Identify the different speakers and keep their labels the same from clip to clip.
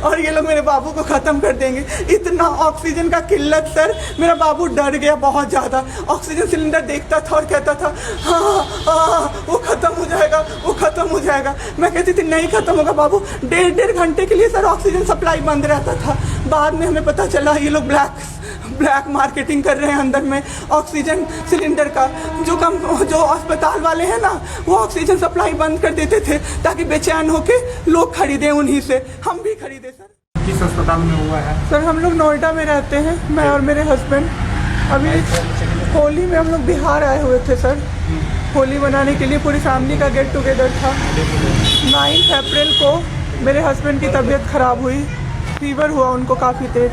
Speaker 1: और ये लोग मेरे बाबू को ख़त्म कर देंगे। इतना ऑक्सीजन का किल्लत सर, मेरा बाबू डर गया बहुत ज़्यादा। ऑक्सीजन सिलेंडर देखता था और कहता था हाँ वो ख़त्म हो जाएगा, वो ख़त्म हो जाएगा। मैं कहती थी नहीं ख़त्म होगा बाबू। 1.5 घंटे के लिए सर ऑक्सीजन सप्लाई बंद रहता था। बाद में हमें पता चला ये लोग ब्लैक मार्केटिंग कर रहे हैं अंदर में ऑक्सीजन सिलेंडर का। जो अस्पताल वाले हैं ना, वो ऑक्सीजन सप्लाई बंद कर देते थे ताकि बेचैन होके लोग खरीदें, उन्हीं से हम भी खरीदें। सर
Speaker 2: किस अस्पताल में हुआ है?
Speaker 1: सर हम लोग नोएडा में रहते हैं, मैं और मेरे हस्बैंड। अभी होली में हम लोग बिहार आए हुए थे सर, होली मनाने के लिए पूरी फैमिली का गेट टुगेदर था। 9 अप्रैल को मेरे हस्बैंड की तबीयत ख़राब हुई, फीवर हुआ उनको काफ़ी तेज।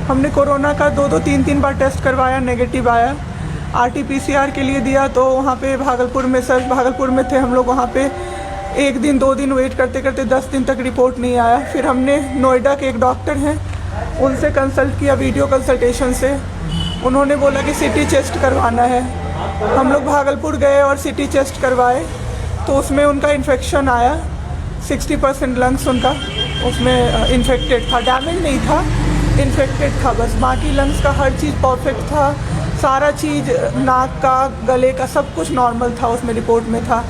Speaker 1: हमने कोरोना का 2-2, 3-3 बार टेस्ट करवाया, नेगेटिव आया। RT-PCR के लिए दिया तो वहाँ पे भागलपुर में थे हम लोग। वहाँ पे 1 दिन 2 दिन वेट करते करते 10 दिन तक रिपोर्ट नहीं आया। फिर हमने नोएडा के एक डॉक्टर हैं उनसे कंसल्ट किया, वीडियो कंसल्टेशन से। उन्होंने बोला कि CT चेस्ट करवाना है। हम लोग भागलपुर गए और CT चेस्ट करवाए तो उसमें उनका इन्फेक्शन आया। 60% लंग्स उनका उसमें इन्फेक्टेड था, डैमेज नहीं था, इन्फेक्टेड था बस। बाकी लंग्स का हर चीज़ परफेक्ट था, सारा चीज़ नाक का, गले का सब कुछ नॉर्मल था, उसमें रिपोर्ट में था।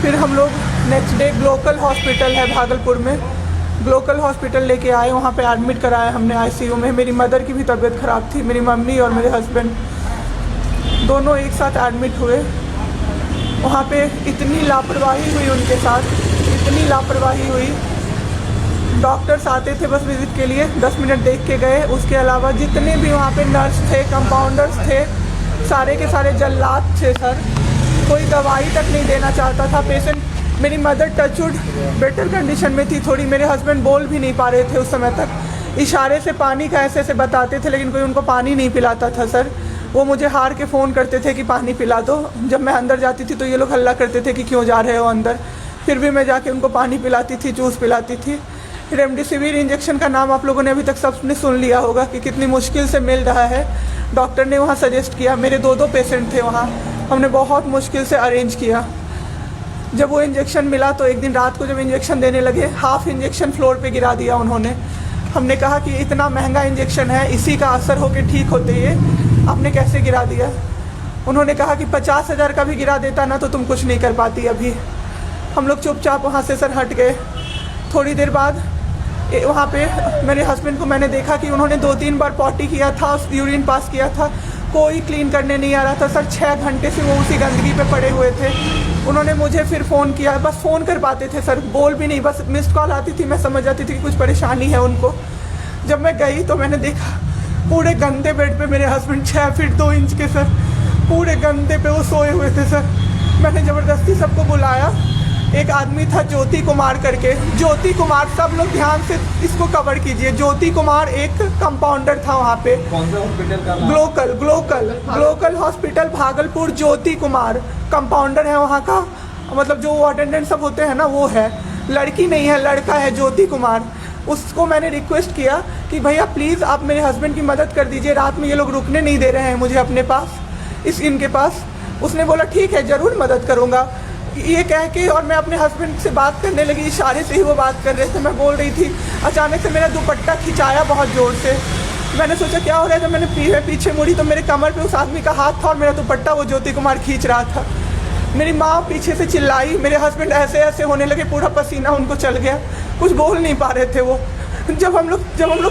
Speaker 1: फिर हम लोग नेक्स्ट डे ग्लोकल हॉस्पिटल है भागलपुर में, ग्लोकल हॉस्पिटल लेके आए। वहाँ पे एडमिट कराया हमने ICU में। मेरी मदर की भी तबीयत ख़राब थी, मेरी मम्मी और मेरे हस्बैंड दोनों एक साथ एडमिट हुए। वहाँ पे इतनी लापरवाही हुई उनके साथ, इतनी लापरवाही हुई। डॉक्टर्स आते थे बस विज़िट के लिए, 10 मिनट देख के गए। उसके अलावा जितने भी वहाँ पे नर्स थे, कंपाउंडर्स थे, सारे के सारे जल्लाद थे सर। कोई दवाई तक नहीं देना चाहता था पेशेंट। मेरी मदर टचवुड बेटर कंडीशन में थी थोड़ी, मेरे हस्बैंड बोल भी नहीं पा रहे थे उस समय तक। इशारे से पानी का ऐसे बताते थे, लेकिन कोई उनको पानी नहीं पिलाता था सर। वो मुझे हार के फ़ोन करते थे कि पानी पिला दो। जब मैं अंदर जाती थी तो ये लोग हल्ला करते थे कि क्यों जा रहे हो अंदर। फिर भी मैं जाके उनको पानी पिलाती थी, जूस पिलाती थी। रेमडेसिविर इंजेक्शन का नाम आप लोगों ने अभी तक सबने सुन लिया होगा कि कितनी मुश्किल से मिल रहा है। डॉक्टर ने वहाँ सजेस्ट किया, मेरे 2 पेशेंट थे वहाँ, हमने बहुत मुश्किल से अरेंज किया। जब वो इंजेक्शन मिला तो एक दिन रात को जब इंजेक्शन देने लगे, हाफ इंजेक्शन फ्लोर पे गिरा दिया उन्होंने। हमने कहा कि इतना महंगा इंजेक्शन है, इसी का असर होके ठीक होते ये आपने कैसे गिरा दिया। उन्होंने कहा कि 50,000 का भी गिरा देता ना तो तुम कुछ नहीं कर पाती अभी। हम लोग चुपचाप वहाँ से सर हट गए। थोड़ी देर बाद वहाँ पे मेरे हस्बैंड को मैंने देखा कि उन्होंने 2-3 बार पॉटी किया था, यूरिन पास किया था, कोई क्लीन करने नहीं आ रहा था सर। 6 घंटे से वो उसी गंदगी पे पड़े हुए थे। उन्होंने मुझे फिर फ़ोन किया, बस फ़ोन कर पाते थे सर, बोल भी नहीं, बस मिस्ड कॉल आती थी, मैं समझ जाती थी कि कुछ परेशानी है उनको। जब मैं गई तो मैंने देखा पूरे गंदे बेड पे मेरे हस्बैंड 6 फीट 2 इंच के सर, पूरे गंदे पे वो सोए हुए थे सर। मैंने ज़बरदस्ती सबको बुलाया। एक आदमी था ज्योति कुमार करके, ज्योति कुमार, सब लोग ध्यान से इसको कवर कीजिए। ज्योति कुमार एक कंपाउंडर था वहाँ पे।
Speaker 2: कौन सा हॉस्पिटल का?
Speaker 1: Glocal hospital Bhagalpur. Jyoti Kumar compounder है वहाँ का, मतलब जो अटेंडेंट सब होते हैं ना वो है, लड़की नहीं है, लड़का है ज्योति कुमार। उसको मैंने रिक्वेस्ट किया कि भैया प्लीज़ आप मेरे हस्बैंड की मदद कर दीजिए, रात में ये लोग रुकने नहीं दे रहे हैं मुझे अपने पास, इनके पास। उसने बोला ठीक है ज़रूर मदद करूँगा, ये कह के, और मैं अपने हस्बैंड से बात करने लगी। इशारे से ही वो बात कर रहे थे, मैं बोल रही थी। अचानक से मेरा दुपट्टा खिंचाया बहुत ज़ोर से। मैंने सोचा क्या हो रहा है। जब मैंने पीछे मुड़ी तो मेरे कमर पे उस आदमी का हाथ था और मेरा दुपट्टा वो ज्योति कुमार खींच रहा था। मेरी माँ पीछे से चिल्लाई, मेरे हस्बैंड ऐसे ऐसे होने लगे, पूरा पसीना उनको चल गया, कुछ बोल नहीं पा रहे थे वो। जब हम लोग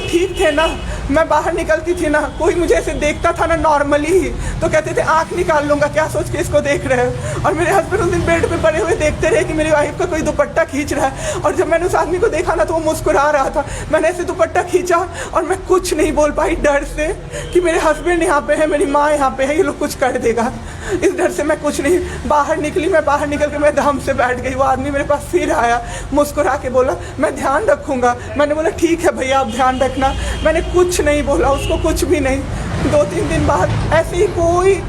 Speaker 1: ठीक थे ना, मैं बाहर निकलती थी ना, कोई मुझे ऐसे देखता था ना नॉर्मली ही तो कहते थे आँख निकाल लूँगा, क्या सोच के इसको देख रहे हो। और मेरे हस्बैंड उस दिन बेड पे पड़े हुए देखते रहे कि मेरी वाइफ का कोई दुपट्टा खींच रहा है। और जब मैंने उस आदमी को देखा ना तो वो मुस्कुरा रहा था। मैंने ऐसे दुपट्टा खींचा और मैं कुछ नहीं बोल पाई डर से कि मेरे हस्बैंड यहाँ पे है, मेरी माँ यहाँ पे है, ये लोग कुछ कर देगा। इस डर से मैं कुछ नहीं बाहर निकली। मैं बाहर निकल के मैं दम से बैठ गई। वो आदमी मेरे पास फिर आया, मुस्कुरा के बोला मैं ध्यान रखूँगा। मैंने बोला ठीक है भैया आप ध्यान रखना। मैंने कुछ नहीं बोला उसको, कुछ भी नहीं। 2-3 दिन बाद ऐसे ही कोई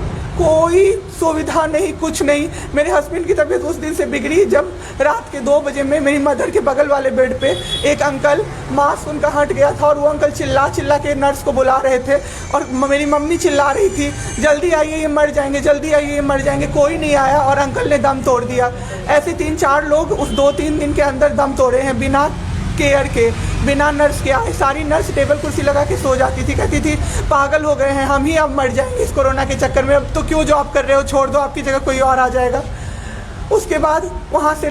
Speaker 1: सुविधा नहीं, कुछ नहीं। मेरे हस्बैंड की तबीयत उस दिन से बिगड़ी जब रात के 2 बजे में मेरी मदर के बगल वाले बेड पे एक अंकल, मास्क उनका हट गया था और वो अंकल चिल्ला के नर्स को बुला रहे थे और मेरी मम्मी चिल्ला रही थी जल्दी आइए ये मर जाएंगे, जल्दी आइए ये मर जाएंगे। कोई नहीं आया और अंकल ने दम तोड़ दिया। ऐसे 3-4 लोग उस 2-3 दिन के अंदर दम तोड़े हैं बिना केयर के। बिना नर्स के आए। सारी नर्स टेबल कुर्सी लगा के सो जाती थी, कहती थी पागल हो गए हैं हम ही, अब मर जाएंगे इस कोरोना के चक्कर में, अब तो क्यों जॉब कर रहे हो, छोड़ दो, आपकी जगह कोई और आ जाएगा। उसके बाद वहाँ से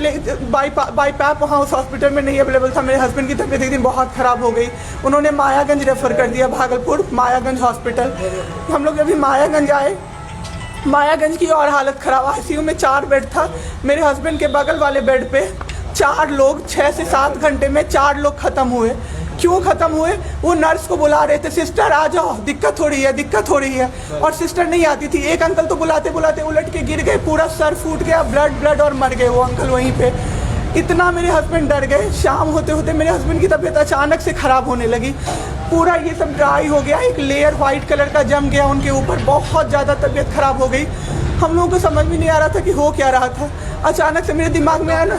Speaker 1: बाई पैप वहाँ उस हॉस्पिटल में नहीं अवेलेबल था। मेरे हस्बैंड की तबीयत एक दिन बहुत ख़राब हो गई, उन्होंने मायागंज रेफ़र कर दिया, भागलपुर मायागंज हॉस्पिटल। हम लोग जब भी मायागंज आए, मायागंज की और हालत ख़राब, आईसीयू में 4 बेड था। मेरे हस्बैंड के बगल वाले बेड पे 4 लोग 6 से 7 घंटे में 4 लोग ख़त्म हुए। क्यों ख़त्म हुए? वो नर्स को बुला रहे थे, सिस्टर आ जाओ, दिक्कत हो रही है, दिक्कत हो रही है, और सिस्टर नहीं आती थी। एक अंकल तो बुलाते बुलाते उलट के गिर गए, पूरा सर फूट गया, ब्लड और मर गए वो अंकल वहीं पे। इतना मेरे हस्बैंड डर गए। शाम होते होते मेरे हस्बैंड की तबीयत अचानक से ख़राब होने लगी, पूरा ये सब ड्राई हो गया, एक लेयर वाइट कलर का जम गया उनके ऊपर, बहुत ज़्यादा तबीयत ख़राब हो गई। हम लोगों को समझ में नहीं आ रहा था कि हो क्या रहा था। अचानक से मेरे दिमाग में आया ना,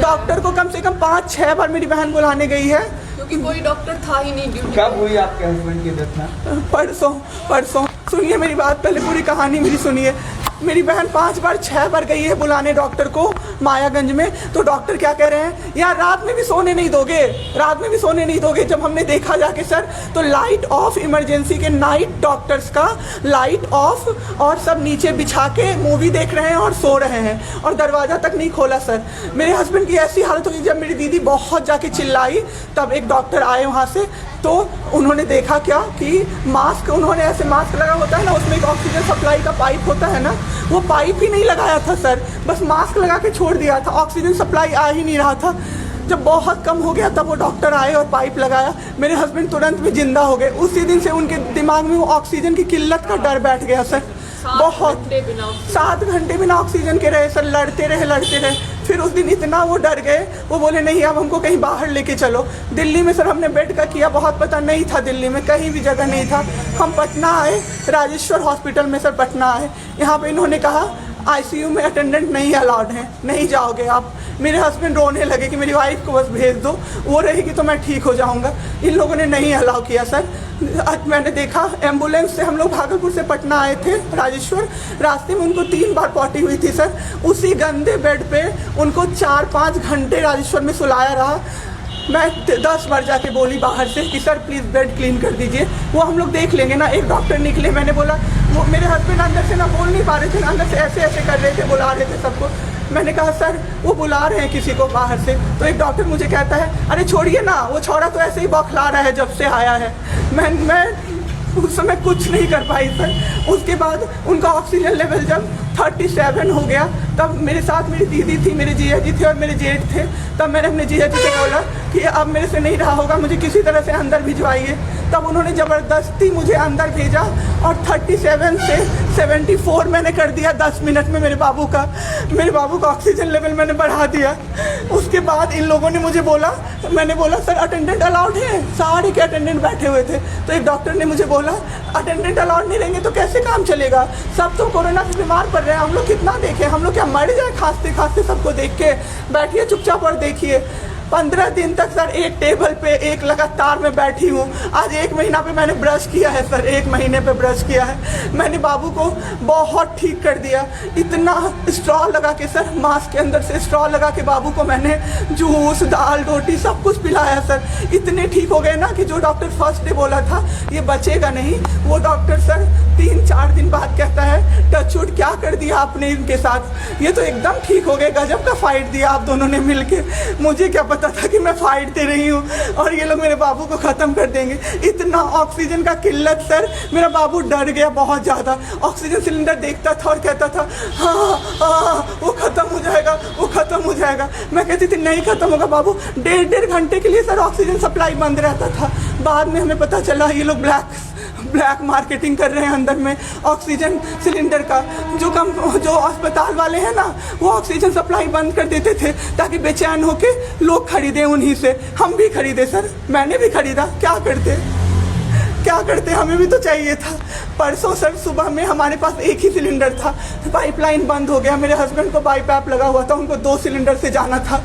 Speaker 1: डॉक्टर को कम से कम 5-6 बार मेरी बहन बुलाने गई है,
Speaker 3: क्योंकि कोई डॉक्टर था ही नहीं ड्यूटी।
Speaker 2: कब हुई आपके हस्बैंड की डेथ?
Speaker 1: परसों। सुनिए मेरी बात, पहले पूरी कहानी मेरी सुनिए। मेरी बहन 5-6 बार गई है बुलाने डॉक्टर को मायागंज में, तो डॉक्टर क्या कह रहे हैं, यार रात में भी सोने नहीं दोगे, रात में भी सोने नहीं दोगे। जब हमने देखा जाके सर, तो लाइट ऑफ, इमरजेंसी के नाइट डॉक्टर्स का लाइट ऑफ, और सब नीचे बिछा के मूवी देख रहे हैं और सो रहे हैं, और दरवाज़ा तक नहीं खोला सर। मेरे हस्बैंड की ऐसी हालत हुई, जब मेरी दीदी बहुत जाके चिल्लाई, तब एक डॉक्टर आए वहाँ से, तो उन्होंने देखा क्या कि मास्क, उन्होंने ऐसे मास्क लगा होता है ना, उसमें एक ऑक्सीजन सप्लाई का पाइप होता है ना, वो पाइप ही नहीं लगाया था सर, बस मास्क लगा के छोड़ दिया था, ऑक्सीजन सप्लाई आ ही नहीं रहा था। जब बहुत कम हो गया तब वो डॉक्टर आए और पाइप लगाया, मेरे हस्बैंड तुरंत में जिंदा हो गए। उसी दिन से उनके दिमाग में वो ऑक्सीजन की किल्लत का डर बैठ गया सर। बहुत 7 घंटे बिना ऑक्सीजन के रहे सर, लड़ते रहे। फिर उस दिन इतना वो डर गए, वो बोले नहीं अब हमको कहीं बाहर लेके चलो। दिल्ली में सर हमने बेड का किया, बहुत पता नहीं था, दिल्ली में कहीं भी जगह नहीं था। हम पटना आए, राजेश्वर हॉस्पिटल में सर पटना आए। यहाँ पे इन्होंने कहा आईसीयू में अटेंडेंट नहीं अलाउड है, नहीं जाओगे आप। मेरे हस्बैंड रोने लगे कि मेरी वाइफ को बस भेज दो, वो रहेगी तो मैं ठीक हो जाऊंगा। इन लोगों ने नहीं अलाउ किया सर। आज मैंने देखा, एम्बुलेंस से हम लोग भागलपुर से पटना आए थे राजेश्वर, रास्ते में उनको 3 बार पॉटी हुई थी सर। उसी गंदे बेड पे उनको 4-5 घंटे राजेश्वर में सुलाया रहा। मैं 10 बार जाके बोली बाहर से कि सर प्लीज़ बेड क्लीन कर दीजिए, वो हम लोग देख लेंगे ना। एक डॉक्टर निकले, मैंने बोला, वो मेरे हस्बैंड अंदर से ना बोल नहीं पा रहे थे, अंदर से ऐसे कर रहे थे, बुला रहे थे सबको। मैंने कहा सर वो बुला रहे हैं किसी को बाहर से, तो एक डॉक्टर मुझे कहता है अरे छोड़िए ना, वो छोरा तो ऐसे ही बौखला रहा है जब से आया है। मैं उस समय कुछ नहीं कर पाई सर। उसके बाद उनका ऑक्सीजन लेवल जब 37 हो गया, तब मेरे साथ मेरी दीदी थी, मेरे जीजा जी थे और मेरे जेठ थे। तब मैंने अपने जीजा जी से बोला कि अब मेरे से नहीं रहा होगा, मुझे किसी तरह से अंदर भिजवाइए। तब उन्होंने ज़बरदस्ती मुझे अंदर भेजा और 37 से 74 मैंने कर दिया 10 मिनट में। मेरे बाबू का ऑक्सीजन लेवल मैंने बढ़ा दिया। उसके बाद इन लोगों ने मुझे बोला, मैंने बोला सर अटेंडेंट अलाउड है, सारे के अटेंडेंट बैठे हुए थे। तो एक डॉक्टर ने मुझे बोला अटेंडेंट अलाउड नहीं रहेंगे तो कैसे काम चलेगा, सब तो कोरोना से बीमार पड़ रहे हैं, हम लोग कितना देखें, हम लोग क्या मर जाए खांसते सबको देख के। बैठिए चुपचाप और देखिए। 15 दिन तक सर एक टेबल पे एक लगातार मैं बैठी हूँ। आज 1 महीना पे मैंने ब्रश किया है सर, 1 महीने पे ब्रश किया है मैंने। बाबू को बहुत ठीक कर दिया, इतना स्ट्रॉ लगा के सर, मास्क के अंदर से स्ट्रॉ लगा के बाबू को मैंने जूस, दाल, रोटी सब कुछ पिलाया सर। इतने ठीक हो गए ना कि जो डॉक्टर फर्स्ट डे बोला था ये बचेगा नहीं, वो डॉक्टर सर 3-4 दिन बाद कहता है टचवुड क्या कर दिया आपने इनके साथ, ये तो एकदम ठीक हो गए, गजब का फाइट दिया आप दोनों ने मिलके। मुझे क्या पता था कि मैं फाइट दे रही हूँ और ये लोग मेरे बाबू को ख़त्म कर देंगे। इतना ऑक्सीजन का किल्लत सर, मेरा बाबू डर गया बहुत ज़्यादा। ऑक्सीजन सिलेंडर देखता था और कहता था हाँ वो ख़त्म हो जाएगा, वो ख़त्म हो जाएगा। मैं कहती थी नहीं ख़त्म होगा बाबू। 1.5 घंटे के लिए सर ऑक्सीजन सप्लाई बंद रहता था। बाद में हमें पता चला ये लोग ब्लैक मार्केटिंग कर रहे हैं अंदर में ऑक्सीजन सिलेंडर का। जो अस्पताल वाले हैं ना, वो ऑक्सीजन सप्लाई बंद कर देते थे ताकि बेचैन होके लोग खरीदें उन्हीं से। हम भी खरीदे सर, मैंने भी खरीदा, क्या करते हमें भी तो चाहिए था। परसों सर सुबह में हमारे पास एक ही सिलेंडर था, पाइपलाइन बंद हो गया। मेरे हस्बैंड को बाईपैप लगा हुआ था, उनको 2 सिलेंडर से जाना था,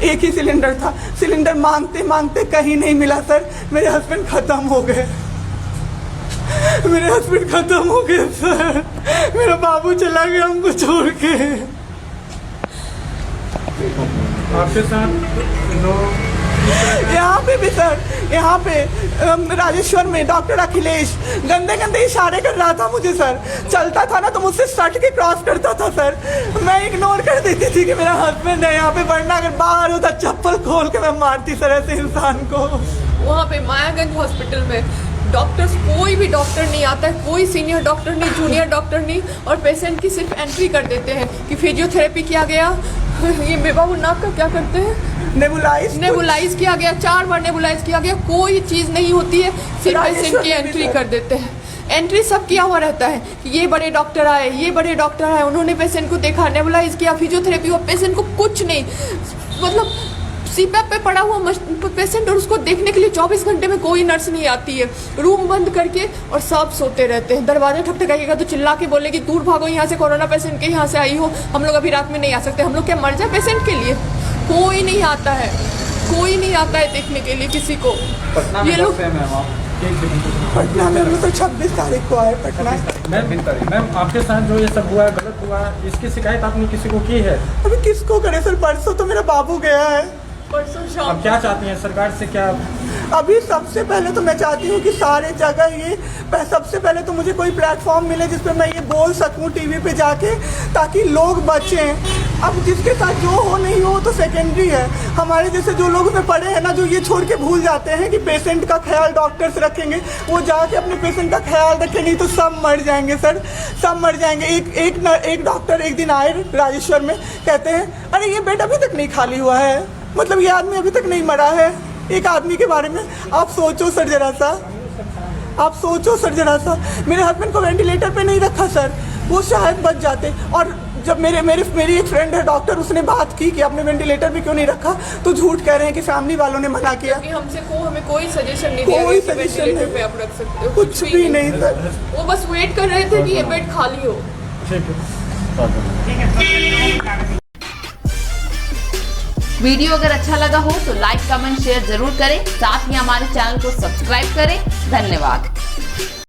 Speaker 1: एक ही सिलेंडर था। सिलेंडर मांगते कहीं नहीं मिला सर, मेरे हस्बैंड ख़त्म हो गए सर। मेरा बाबू चला गया हमको छोड़ के।
Speaker 2: आपके साथ 2
Speaker 1: यहाँ पे भी सर, यहाँ पे राजेश्वर में डॉक्टर अखिलेश गंदे गंदे इशारे कर रहा था मुझे सर। चलता था ना तो मुझसे सट के क्रॉस करता था सर। मैं इग्नोर कर देती थी कि मेरा हस्बैंड है यहाँ पे, वरना अगर बाहर होता चप्पल खोल के मैं मारती सर ऐसे इंसान को।
Speaker 3: वहाँ पे मायागंज हॉस्पिटल में डॉक्टर्स, कोई भी डॉक्टर नहीं आता है, कोई सीनियर डॉक्टर नहीं, जूनियर डॉक्टर नहीं, और पेशेंट की सिर्फ एंट्री कर देते हैं कि फिजियोथेरेपी किया गया, ये बेबाबू नाक का क्या करते हैं, नेबुलाइज किया गया, 4 बार नेबुलाइज किया गया, कोई चीज़ नहीं होती है, सिर्फ पेशेंट की एंट्री कर देते हैं। एंट्री सब किया हुआ रहता है कि ये बड़े डॉक्टर आए, ये बड़े डॉक्टर आए, उन्होंने पेशेंट को देखा, नेबुलाइज किया, फिजियोथेरेपी हुआ, पेशेंट को कुछ नहीं, मतलब सीपैप पे पड़ा हुआ पेशेंट, और उसको देखने के लिए 24 घंटे में कोई नर्स नहीं आती है। रूम बंद करके और सब सोते रहते हैं। दरवाजा ठकठकाइएगा तो चिल्ला के बोलेगी दूर भागो यहाँ से, कोरोना पेशेंट के यहाँ से आई हो, हम लोग अभी रात में नहीं आ सकते। हम लोग क्या मर जाए पेशेंट के लिए? कोई नहीं आता है, कोई नहीं आता है देखने के लिए किसी को। ये लोग
Speaker 1: पटना में हम लोग तो 26 तारीख को आए पटना।
Speaker 4: मैम आपके साथ जो ये सब हुआ, गलत हुआ, इसकी शिकायत आपने किसी को की है?
Speaker 1: अभी किसको करे सर? परसों तो मेरा बाबू गया है।
Speaker 3: परसों शाम
Speaker 4: अब क्या चाहती हैं सरकार से? क्या
Speaker 1: अभी सबसे पहले तो मैं चाहती हूँ कि सारे जगह ये, सबसे पहले तो मुझे कोई प्लेटफॉर्म मिले जिस पे मैं ये बोल सकूँ टीवी पे जाके, ताकि लोग बचें। अब जिसके साथ जो हो नहीं हो तो सेकेंडरी है। हमारे जैसे जो लोग में पड़े हैं ना, जो ये छोड़ के भूल जाते हैं कि पेशेंट का ख्याल डॉक्टर्स रखेंगे, वो जाके अपने पेशेंट का ख्याल रखें, नहीं तो सब मर जाएंगे सर, सब मर जाएंगे। एक डॉक्टर एक दिन आए राजेश्वर में, कहते हैं अरे ये बेड अभी तक नहीं खाली हुआ है, मतलब ये आदमी अभी तक नहीं मरा है। एक आदमी के बारे में आप सोचो सर जरा सा, आप सोचो सर जरा सा। मेरे हस्बैंड को वेंटिलेटर पे नहीं रखा सर, वो शायद बच जाते। और जब मेरी एक फ्रेंड है डॉक्टर, उसने बात की कि आपने वेंटिलेटर पे क्यों नहीं रखा, तो झूठ कह रहे हैं कि फैमिली वालों ने मना किया।
Speaker 3: कि हमें कोई सजेशन नहीं दिया
Speaker 1: कोई
Speaker 3: गया कि
Speaker 1: सजेशन
Speaker 3: वेंटिलेटर
Speaker 1: नहीं,
Speaker 3: पे आप रख सकते हो,
Speaker 1: कुछ भी नहीं सर।
Speaker 3: वो बस वेट कर रहे थे कि ये बेड खाली हो।
Speaker 4: ठीक है।
Speaker 5: वीडियो अगर अच्छा लगा हो तो लाइक, कमेंट, शेयर जरूर करें। साथ ही हमारे चैनल को सब्सक्राइब करें। धन्यवाद।